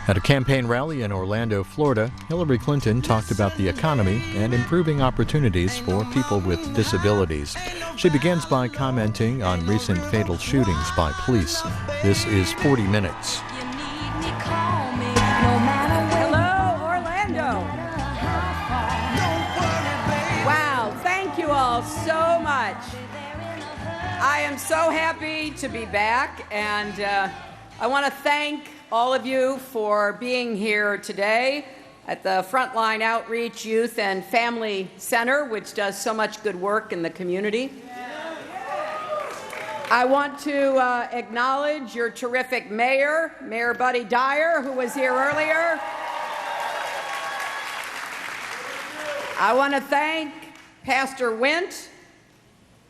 At a campaign rally in Orlando, Florida, Hillary Clinton talked about the economy and improving opportunities for people with disabilities. She begins by commenting on recent fatal shootings by police. This is 40 Minutes. Hello, Orlando. Wow, thank you all so much. I am so happy to be back, and I want to thank all of you for being here today at the Frontline Outreach Youth and Family Center, which does so much good work in the community. I want to acknowledge your terrific mayor, Mayor Buddy Dyer, who was here earlier. I want to thank Pastor Wint,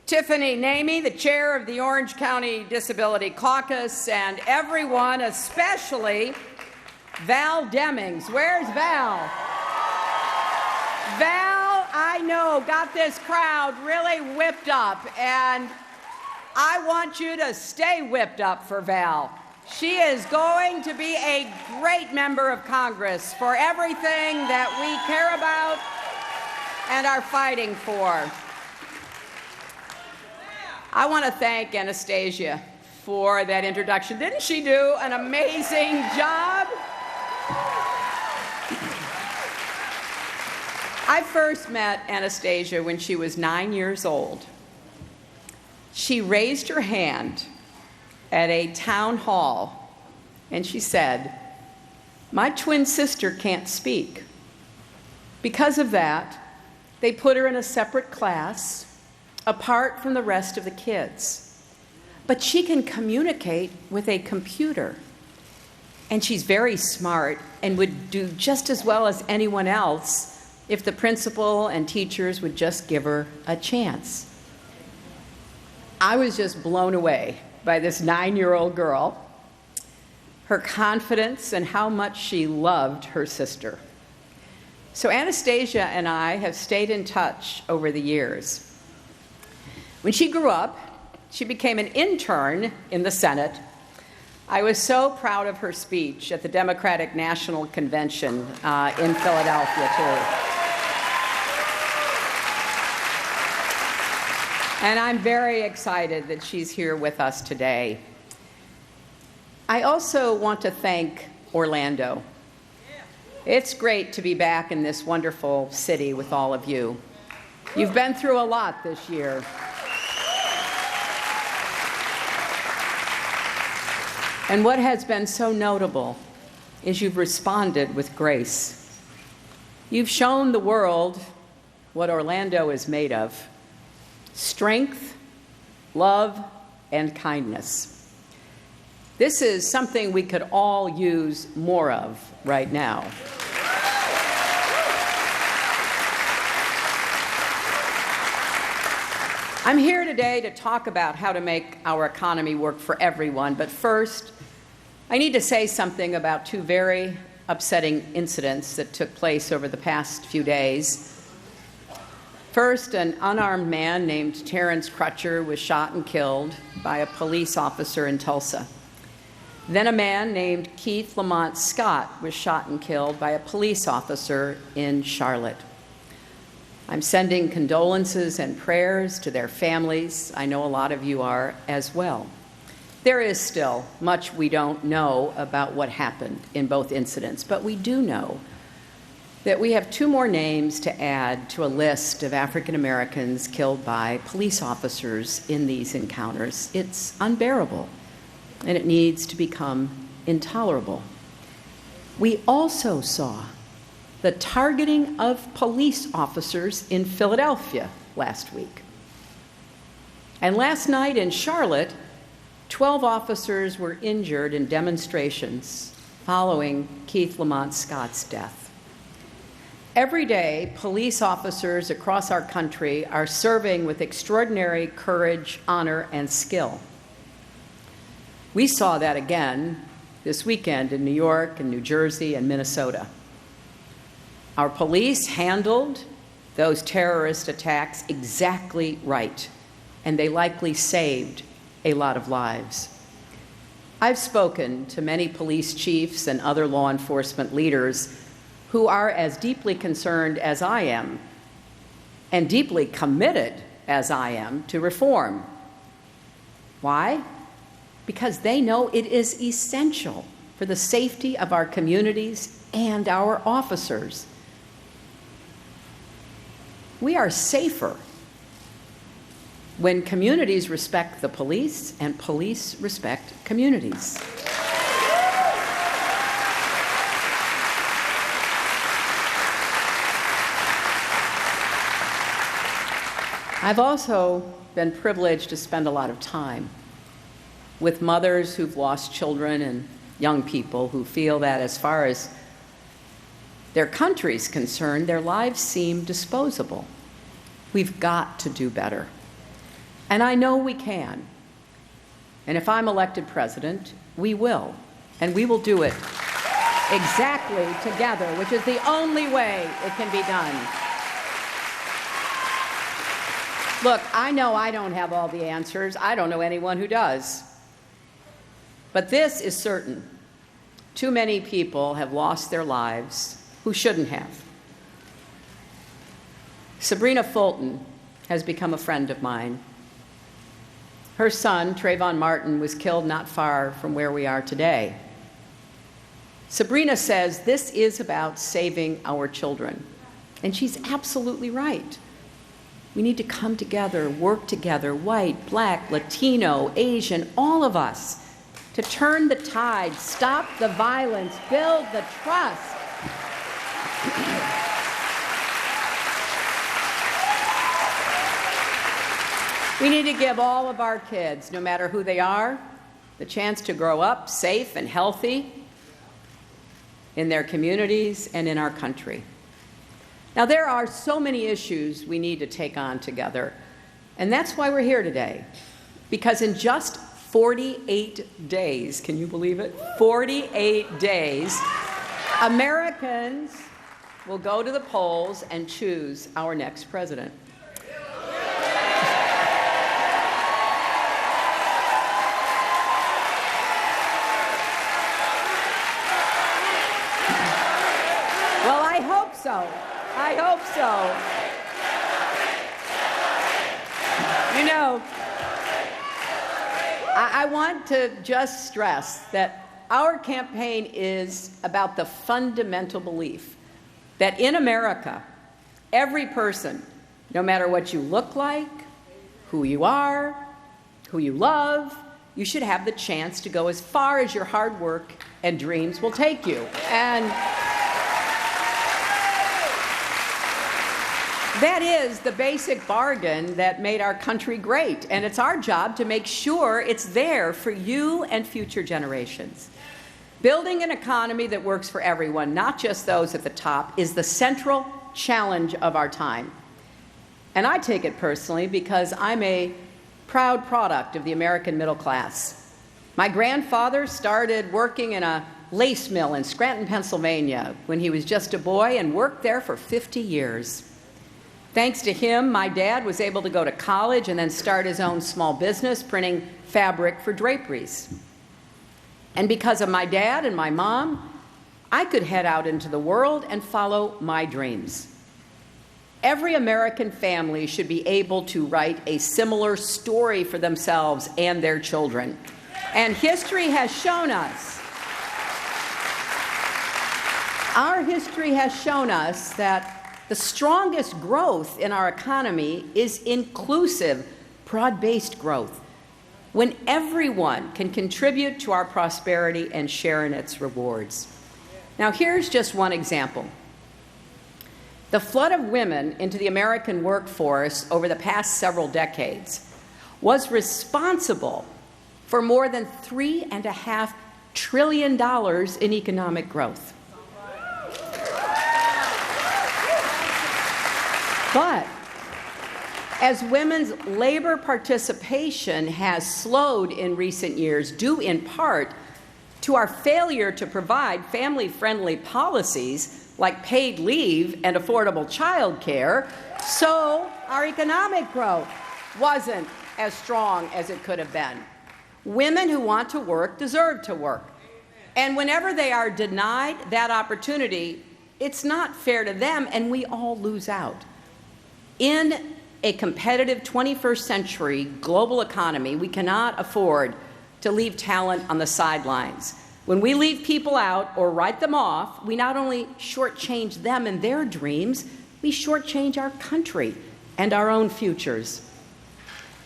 Tiffany Namey, the chair of the Orange County Disability Caucus, and everyone, especially Val Demings. Where's Val? Val, I know, got this crowd really whipped up, and I want you to stay whipped up for Val. She is going to be a great member of Congress for everything that we care about and are fighting for. I want to thank Anastasia for that introduction. Didn't she do an amazing job? I first met Anastasia when she was 9 years old. She raised her hand at a town hall and she said, "My twin sister can't speak." Because of that, they put her in a separate class apart from the rest of the kids. But she can communicate with a computer. And she's very smart and would do just as well as anyone else if the principal and teachers would just give her a chance. I was just blown away by this 9-year-old girl, her confidence, and how much she loved her sister. So Anastasia and I have stayed in touch over the years. When she grew up, she became an intern in the Senate. I was so proud of her speech at the Democratic National Convention in Philadelphia, too. And I'm very excited that she's here with us today. I also want to thank Orlando. It's great to be back in this wonderful city with all of you. You've been through a lot this year. And what has been so notable is you've responded with grace. You've shown the world what Orlando is made of: strength, love, and kindness. This is something we could all use more of right now. I'm here today to talk about how to make our economy work for everyone, but first, I need to say something about two very upsetting incidents that took place over the past few days. First, an unarmed man named Terrence Crutcher was shot and killed by a police officer in Tulsa. Then a man named Keith Lamont Scott was shot and killed by a police officer in Charlotte. I'm sending condolences and prayers to their families. I know a lot of you are as well. There is still much we don't know about what happened in both incidents, but we do know that we have two more names to add to a list of African Americans killed by police officers in these encounters. It's unbearable, and it needs to become intolerable. We also saw the targeting of police officers in Philadelphia last week. And last night in Charlotte, 12 officers were injured in demonstrations following Keith Lamont Scott's death. Every day, police officers across our country are serving with extraordinary courage, honor, and skill. We saw that again this weekend in New York and New Jersey and Minnesota. Our police handled those terrorist attacks exactly right, and they likely saved a lot of lives. I've spoken to many police chiefs and other law enforcement leaders who are as deeply concerned as I am and deeply committed as I am to reform. Why? Because they know it is essential for the safety of our communities and our officers. We are safer when communities respect the police and police respect communities. I've also been privileged to spend a lot of time with mothers who've lost children and young people who feel that as far as their country's concerned, their lives seem disposable. We've got to do better. And I know we can. And if I'm elected president, we will. And we will do it exactly together, which is the only way it can be done. Look, I know I don't have all the answers. I don't know anyone who does. But this is certain. Too many people have lost their lives who shouldn't have. Sabrina Fulton has become a friend of mine. Her son, Trayvon Martin, was killed not far from where we are today. Sabrina says this is about saving our children. And she's absolutely right. We need to come together, work together, white, black, Latino, Asian, all of us, to turn the tide, stop the violence, build the trust. We need to give all of our kids, no matter who they are, the chance to grow up safe and healthy in their communities and in our country. Now, there are so many issues we need to take on together, and that's why we're here today. Because in just 48 days, can you believe it? 48 days, Americans will go to the polls and choose our next president. Well, I hope so. I hope so. You know, I want to just stress that our campaign is about the fundamental belief that in America, every person, no matter what you look like, who you are, who you love, you should have the chance to go as far as your hard work and dreams will take you. And that is the basic bargain that made our country great, and it's our job to make sure it's there for you and future generations. Building an economy that works for everyone, not just those at the top, is the central challenge of our time. And I take it personally because I'm a proud product of the American middle class. My grandfather started working in a lace mill in Scranton, Pennsylvania, when he was just a boy and worked there for 50 years. Thanks to him, my dad was able to go to college and then start his own small business printing fabric for draperies. And because of my dad and my mom, I could head out into the world and follow my dreams. Every American family should be able to write a similar story for themselves and their children. And history has shown us, our history has shown us that the strongest growth in our economy is inclusive, broad-based growth, when everyone can contribute to our prosperity and share in its rewards. Now, here's just one example. The flood of women into the American workforce over the past several decades was responsible for more than $3.5 trillion in economic growth. But as women's labor participation has slowed in recent years, due in part to our failure to provide family-friendly policies like paid leave and affordable child care, so our economic growth wasn't as strong as it could have been. Women who want to work deserve to work. And whenever they are denied that opportunity, it's not fair to them, and we all lose out. In a competitive 21st century global economy, we cannot afford to leave talent on the sidelines. When we leave people out or write them off, we not only shortchange them and their dreams, we shortchange our country and our own futures.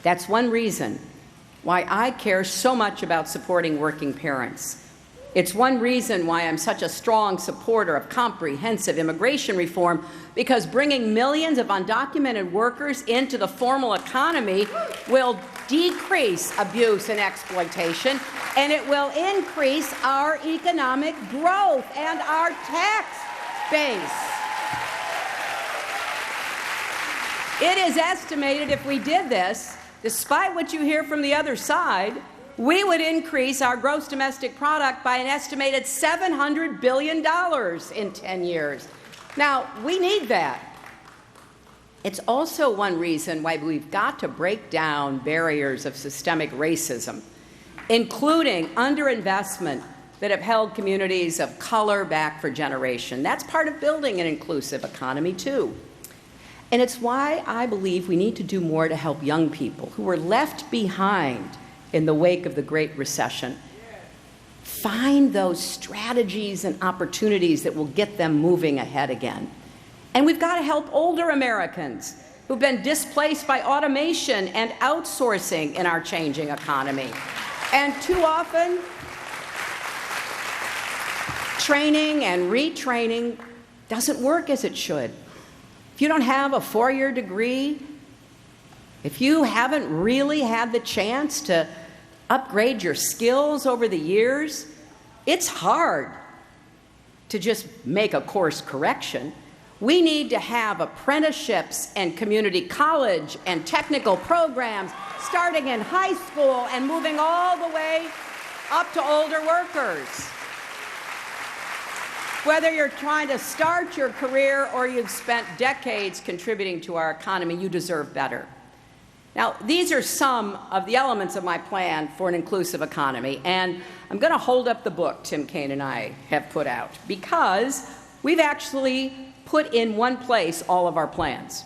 That's one reason why I care so much about supporting working parents. It's one reason why I'm such a strong supporter of comprehensive immigration reform, because bringing millions of undocumented workers into the formal economy will decrease abuse and exploitation, and it will increase our economic growth and our tax base. It is estimated if we did this, despite what you hear from the other side, we would increase our gross domestic product by an estimated $700 billion in 10 years. Now, we need that. It's also one reason why we've got to break down barriers of systemic racism, including underinvestment that have held communities of color back for generations. That's part of building an inclusive economy, too. And it's why I believe we need to do more to help young people who were left behind in the wake of the Great Recession. Find those strategies and opportunities that will get them moving ahead again. And we've got to help older Americans who've been displaced by automation and outsourcing in our changing economy. And too often, training and retraining doesn't work as it should. If you don't have a 4-year degree, if you haven't really had the chance to upgrade your skills over the years, it's hard to just make a course correction. We need to have apprenticeships and community college and technical programs starting in high school and moving all the way up to older workers. Whether you're trying to start your career or you've spent decades contributing to our economy, you deserve better. Now, these are some of the elements of my plan for an inclusive economy, and I'm going to hold up the book Tim Kaine and I have put out, because we've actually put in one place all of our plans.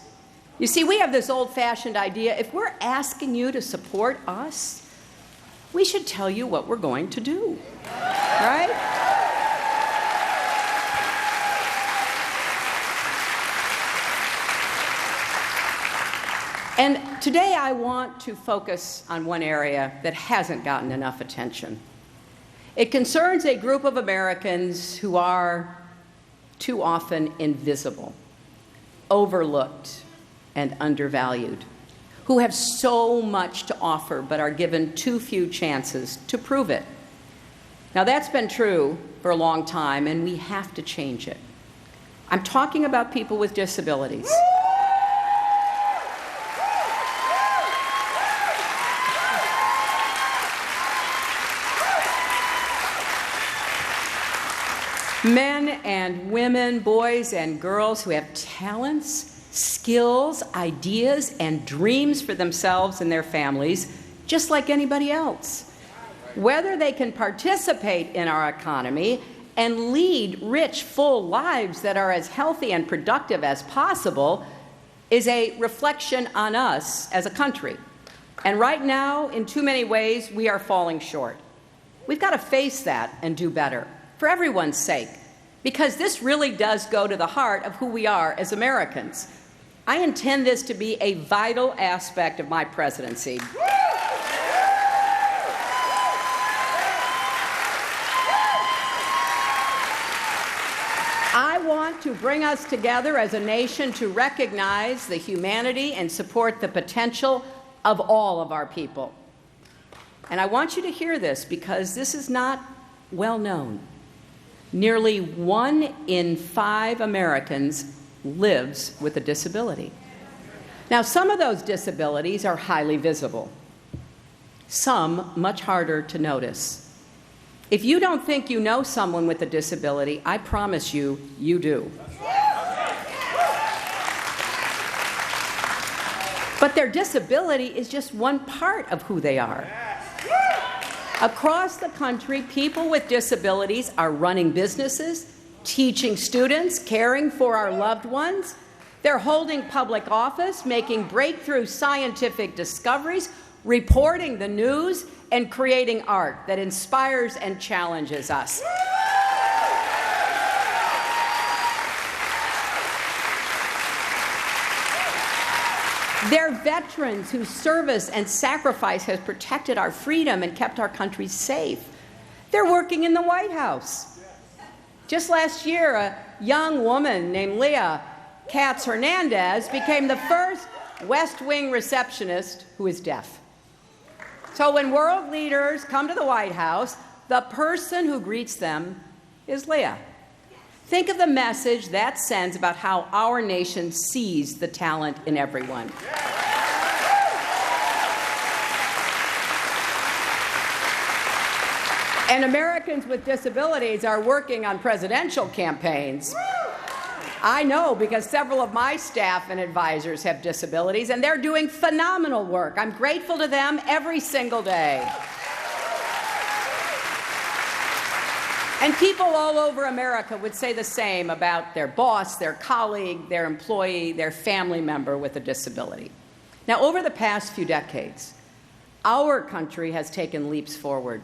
You see, we have this old-fashioned idea, if we're asking you to support us, we should tell you what we're going to do, right? And today I want to focus on one area that hasn't gotten enough attention. It concerns a group of Americans who are too often invisible, overlooked, and undervalued, who have so much to offer but are given too few chances to prove it. Now, that's been true for a long time, and we have to change it. I'm talking about people with disabilities. Men and women, boys and girls who have talents, skills, ideas, and dreams for themselves and their families, just like anybody else. Whether they can participate in our economy and lead rich, full lives that are as healthy and productive as possible is a reflection on us as a country. And right now, in too many ways, we are falling short. We've got to face that and do better, for everyone's sake, because this really does go to the heart of who we are as Americans. I intend this to be a vital aspect of my presidency. I want to bring us together as a nation to recognize the humanity and support the potential of all of our people. And I want you to hear this, because this is not well known. Nearly 1 in 5 Americans lives with a disability. Now, some of those disabilities are highly visible, some much harder to notice. If you don't think you know someone with a disability, I promise you, you do. But their disability is just one part of who they are. Across the country, people with disabilities are running businesses, teaching students, caring for our loved ones. They're holding public office, making breakthrough scientific discoveries, reporting the news, and creating art that inspires and challenges us. They're veterans whose service and sacrifice has protected our freedom and kept our country safe. They're working in the White House. Just last year, a young woman named Leah Katz Hernandez became the first West Wing receptionist who is deaf. So when world leaders come to the White House, the person who greets them is Leah. Think of the message that sends about how our nation sees the talent in everyone. And Americans with disabilities are working on presidential campaigns. I know, because several of my staff and advisors have disabilities, and they're doing phenomenal work. I'm grateful to them every single day. And people all over America would say the same about their boss, their colleague, their employee, their family member with a disability. Now, over the past few decades, our country has taken leaps forward,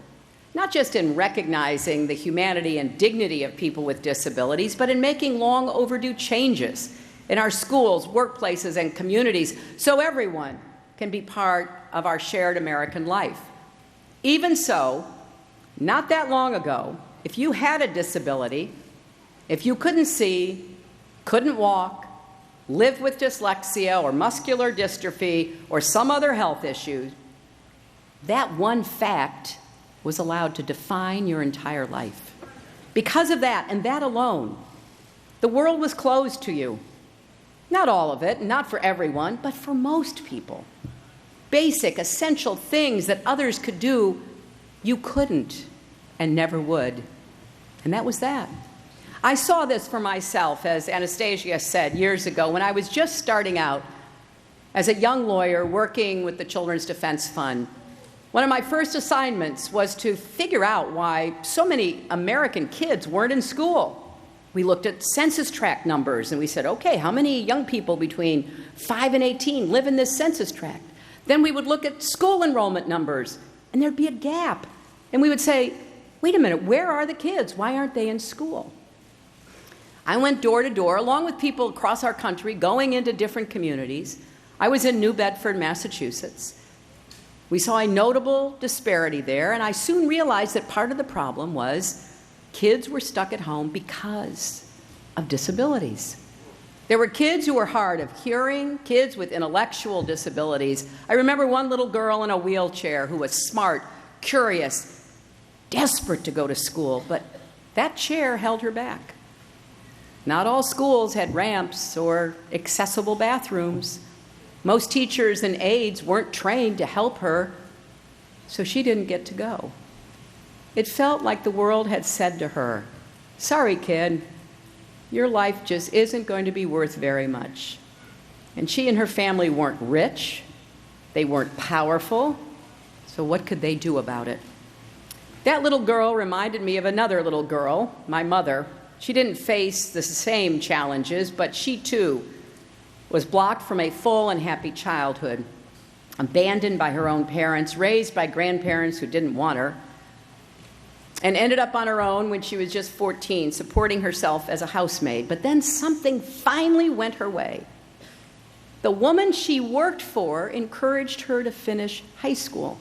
not just in recognizing the humanity and dignity of people with disabilities, but in making long overdue changes in our schools, workplaces, and communities so everyone can be part of our shared American life. Even so, not that long ago, if you had a disability, if you couldn't see, couldn't walk, lived with dyslexia or muscular dystrophy or some other health issue, that one fact was allowed to define your entire life. Because of that, and that alone, the world was closed to you. Not all of it, not for everyone, but for most people. Basic, essential things that others could do, you couldn't and never would. And that was that. I saw this for myself, as Anastasia said years ago, when I was just starting out as a young lawyer working with the Children's Defense Fund. One of my first assignments was to figure out why so many American kids weren't in school. We looked at census tract numbers and we said, okay, how many young people between 5 and 18 live in this census tract? Then we would look at school enrollment numbers and there'd be a gap. And we would say, wait a minute, where are the kids? Why aren't they in school? I went door to door, along with people across our country, going into different communities. I was in New Bedford, Massachusetts. We saw a notable disparity there, and I soon realized that part of the problem was kids were stuck at home because of disabilities. There were kids who were hard of hearing, kids with intellectual disabilities. I remember one little girl in a wheelchair who was smart, curious, desperate to go to school, but that chair held her back. Not all schools had ramps or accessible bathrooms. Most teachers and aides weren't trained to help her, so she didn't get to go. It felt like the world had said to her, sorry, kid, your life just isn't going to be worth very much. And she and her family weren't rich, they weren't powerful, so what could they do about it? That little girl reminded me of another little girl, my mother. She didn't face the same challenges, but she too was blocked from a full and happy childhood, abandoned by her own parents, raised by grandparents who didn't want her, and ended up on her own when she was just 14, supporting herself as a housemaid. But then something finally went her way. The woman she worked for encouraged her to finish high school.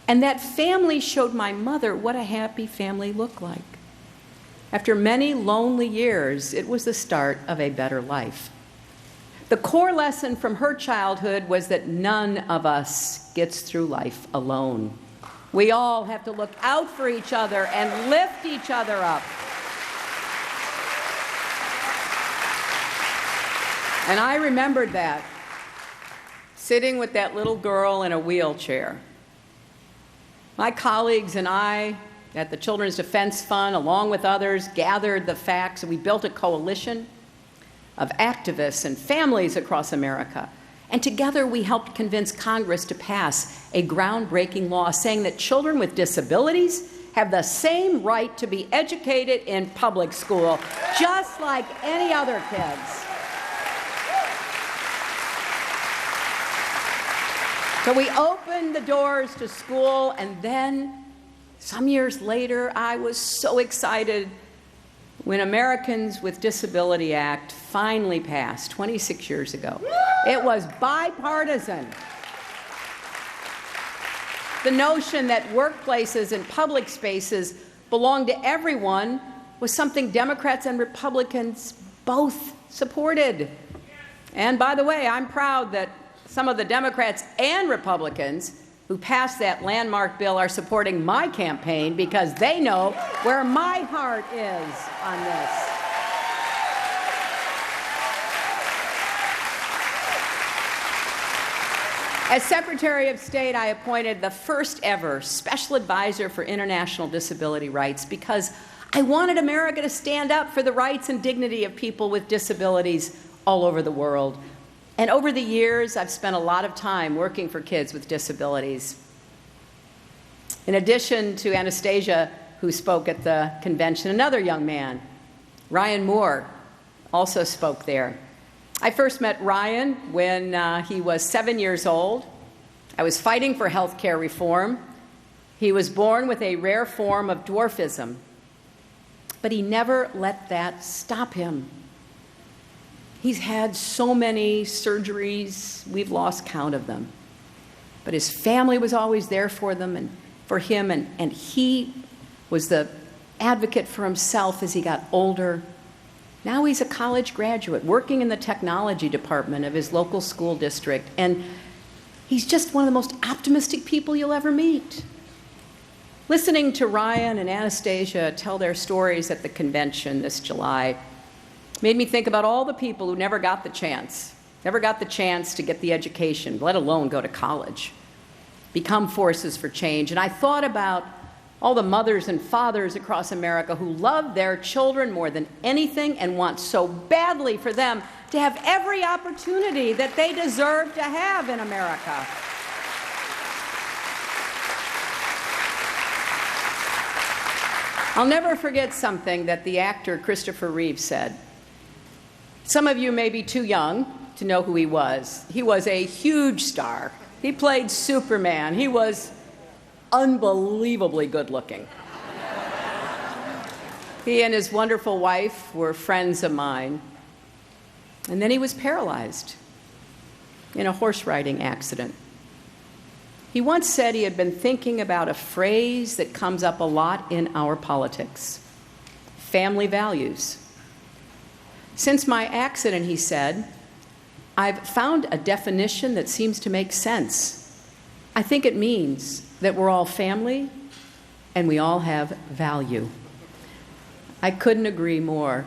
And that family showed my mother what a happy family looked like. After many lonely years, it was the start of a better life. The core lesson from her childhood was that none of us gets through life alone. We all have to look out for each other and lift each other up. And I remembered that, sitting with that little girl in a wheelchair. My colleagues and I at the Children's Defense Fund, along with others, gathered the facts, and we built a coalition of activists and families across America. And together we helped convince Congress to pass a groundbreaking law saying that children with disabilities have the same right to be educated in public school, just like any other kids. So we opened the doors to school, and then some years later, I was so excited when Americans with Disability Act finally passed 26 years ago. It was bipartisan. The notion that workplaces and public spaces belong to everyone was something Democrats and Republicans both supported. And by the way, I'm proud that some of the Democrats and Republicans who passed that landmark bill are supporting my campaign because they know where my heart is on this. As Secretary of State, I appointed the first ever special advisor for international disability rights because I wanted America to stand up for the rights and dignity of people with disabilities all over the world. And over the years, I've spent a lot of time working for kids with disabilities. In addition to Anastasia, who spoke at the convention, another young man, Ryan Moore, also spoke there. I first met Ryan when he was 7 years old. I was fighting for health care reform. He was born with a rare form of dwarfism, but he never let that stop him. He's had so many surgeries, we've lost count of them. But his family was always there for them and for him, and he was the advocate for himself as he got older. Now he's a college graduate working in the technology department of his local school district, and he's just one of the most optimistic people you'll ever meet. Listening to Ryan and Anastasia tell their stories at the convention this July made me think about all the people who never got the chance to get the education, let alone go to college, become forces for change. And I thought about all the mothers and fathers across America who love their children more than anything and want so badly for them to have every opportunity that they deserve to have in America. I'll never forget something that the actor Christopher Reeve said. Some of you may be too young to know who he was. He was a huge star. He played Superman. He was unbelievably good looking. He and his wonderful wife were friends of mine. And then he was paralyzed in a horse riding accident. He once said he had been thinking about a phrase that comes up a lot in our politics: family values. Since my accident, he said, I've found a definition that seems to make sense. I think it means that we're all family and we all have value. I couldn't agree more.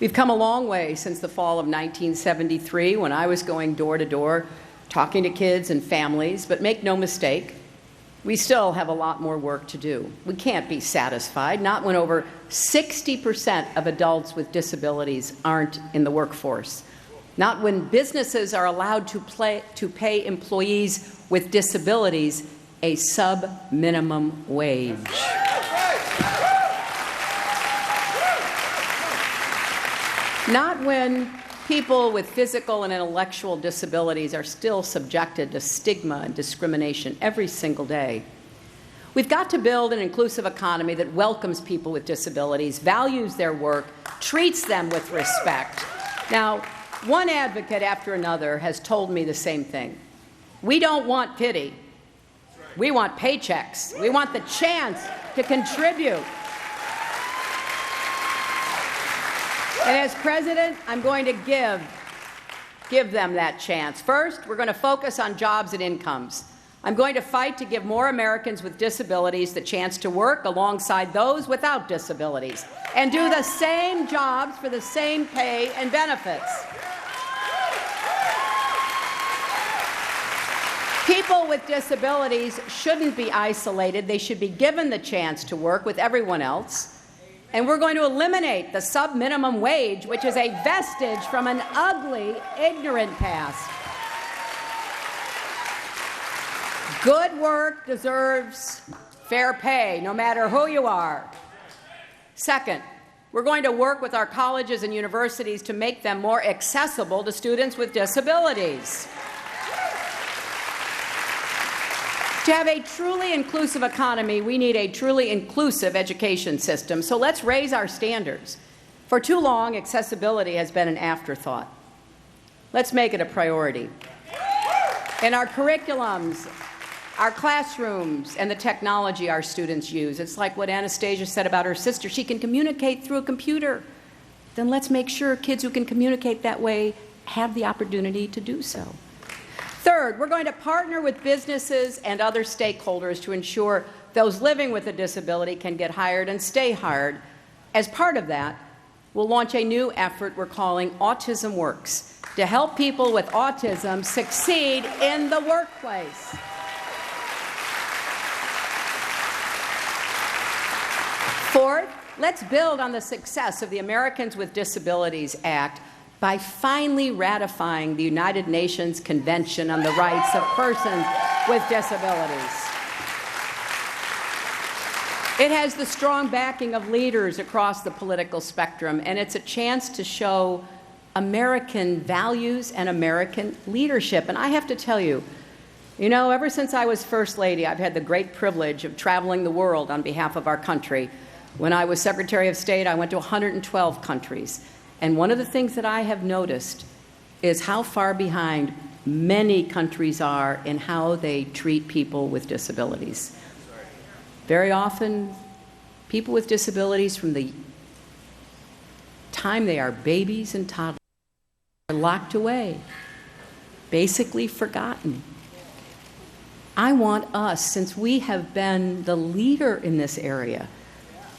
We've come a long way since the fall of 1973 when I was going door to door talking to kids and families, but make no mistake, we still have a lot more work to do. We can't be satisfied, not when over 60% of adults with disabilities aren't in the workforce, not when businesses are allowed to pay employees with disabilities a sub-minimum wage. Not when people with physical and intellectual disabilities are still subjected to stigma and discrimination every single day. We've got to build an inclusive economy that welcomes people with disabilities, values their work, treats them with respect. Now, one advocate after another has told me the same thing. We don't want pity. We want paychecks. We want the chance to contribute. And as president, I'm going to give them that chance. First, we're going to focus on jobs and incomes. I'm going to fight to give more Americans with disabilities the chance to work alongside those without disabilities and do the same jobs for the same pay and benefits. People with disabilities shouldn't be isolated. They should be given the chance to work with everyone else. And we're going to eliminate the sub-minimum wage, which is a vestige from an ugly, ignorant past. Good work deserves fair pay, no matter who you are. Second, we're going to work with our colleges and universities to make them more accessible to students with disabilities. To have a truly inclusive economy, we need a truly inclusive education system. So let's raise our standards. For too long, accessibility has been an afterthought. Let's make it a priority. In our curriculums, our classrooms, and the technology our students use, it's like what Anastasia said about her sister. She can communicate through a computer. Then let's make sure kids who can communicate that way have the opportunity to do so. Third, we're going to partner with businesses and other stakeholders to ensure those living with a disability can get hired and stay hired. As part of that, we'll launch a new effort we're calling Autism Works to help people with autism succeed in the workplace. Fourth, let's build on the success of the Americans with Disabilities Act by finally ratifying the United Nations Convention on the Rights of Persons with Disabilities. It has the strong backing of leaders across the political spectrum, and it's a chance to show American values and American leadership. And I have to tell you, ever since I was First Lady, I've had the great privilege of traveling the world on behalf of our country. When I was Secretary of State, I went to 112 countries. And one of the things that I have noticed is how far behind many countries are in how they treat people with disabilities. Very often, people with disabilities from the time they are babies and toddlers are locked away, basically forgotten. I want us, since we have been the leader in this area,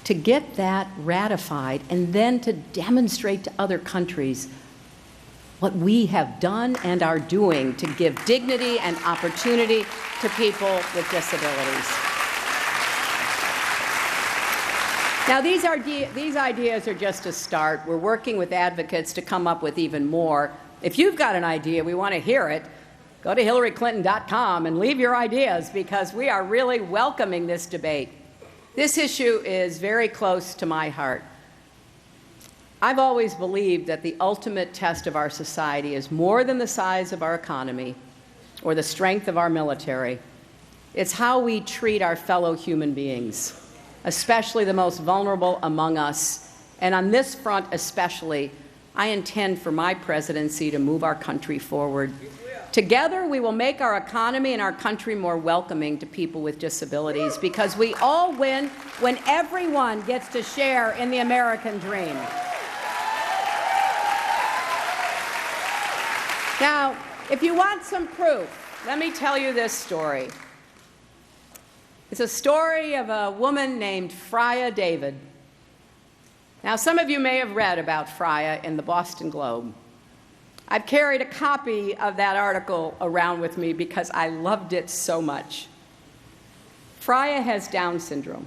to get that ratified and then to demonstrate to other countries what we have done and are doing to give dignity and opportunity to people with disabilities. Now, these ideas are just a start. We're working with advocates to come up with even more. If you've got an idea, we want to hear it. Go to HillaryClinton.com and leave your ideas, because we are really welcoming this debate. This issue is very close to my heart. I've always believed that the ultimate test of our society is more than the size of our economy or the strength of our military. It's how we treat our fellow human beings, especially the most vulnerable among us. And on this front especially, I intend for my presidency to move our country forward. Together, we will make our economy and our country more welcoming to people with disabilities, because we all win when everyone gets to share in the American dream. Now, if you want some proof, let me tell you this story. It's a story of a woman named Freya David. Now, some of you may have read about Freya in the Boston Globe. I've carried a copy of that article around with me because I loved it so much. Freya has Down syndrome.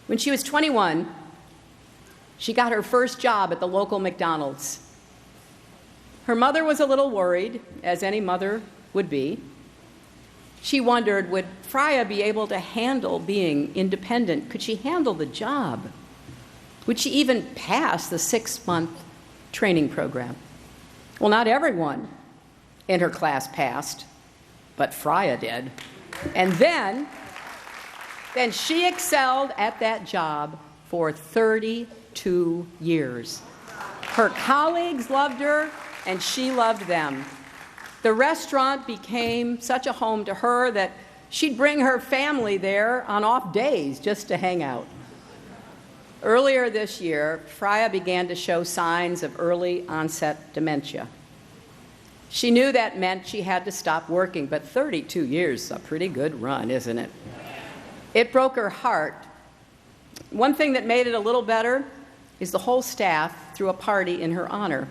When she was 21, she got her first job at the local McDonald's. Her mother was a little worried, as any mother would be. She wondered, would Freya be able to handle being independent? Could she handle the job? Would she even pass the 6-month training program? Well, not everyone in her class passed, but Freya did. And then she excelled at that job for 32 years. Her colleagues loved her, and she loved them. The restaurant became such a home to her that she'd bring her family there on off days just to hang out. Earlier this year, Freya began to show signs of early onset dementia. She knew that meant she had to stop working, but 32 years is a pretty good run, isn't it? It broke her heart. One thing that made it a little better is the whole staff threw a party in her honor.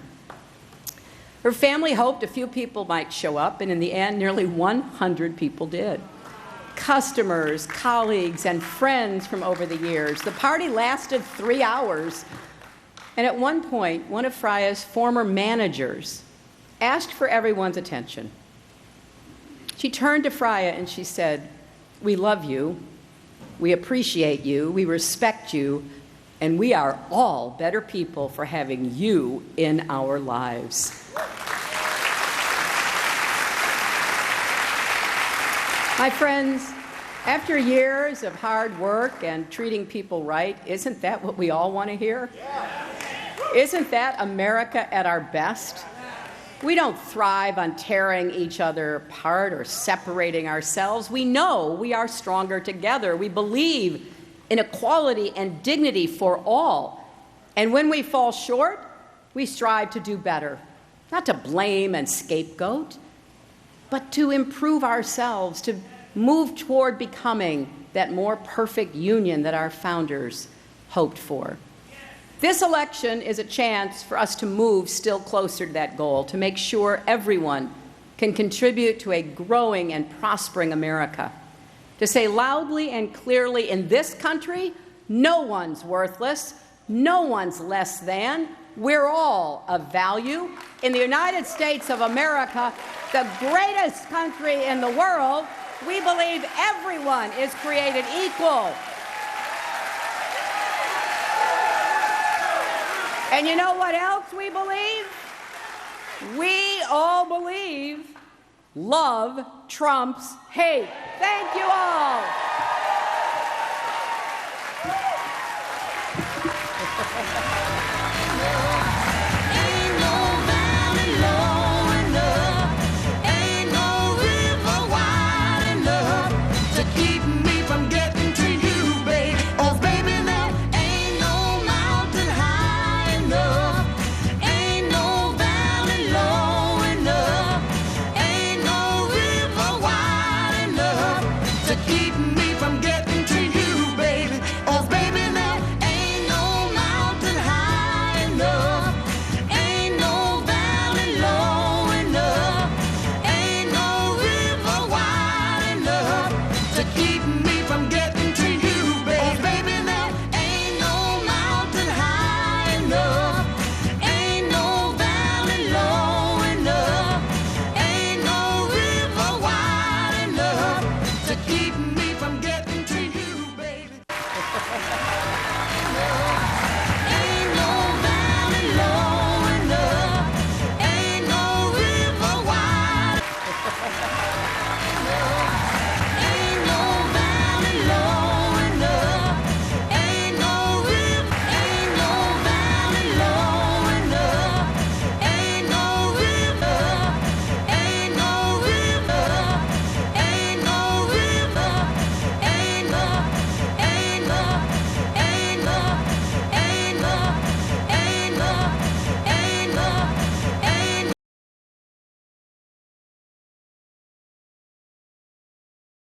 Her family hoped a few people might show up, and in the end, nearly 100 people did. Customers, colleagues, and friends from over the years. The party lasted 3 hours. And at one point, one of Freya's former managers asked for everyone's attention. She turned to Freya and she said, "We love you, we appreciate you, we respect you, and we are all better people for having you in our lives." My friends, after years of hard work and treating people right, isn't that what we all want to hear? Isn't that America at our best? We don't thrive on tearing each other apart or separating ourselves. We know we are stronger together. We believe in equality and dignity for all. And when we fall short, we strive to do better, not to blame and scapegoat, but to improve ourselves, to move toward becoming that more perfect union that our founders hoped for. This election is a chance for us to move still closer to that goal, to make sure everyone can contribute to a growing and prospering America. To say loudly and clearly, in this country, no one's worthless, no one's less than, we're all of value. In the United States of America, the greatest country in the world, we believe everyone is created equal. And you know what else we believe? We all believe love trumps hate. Thank you all.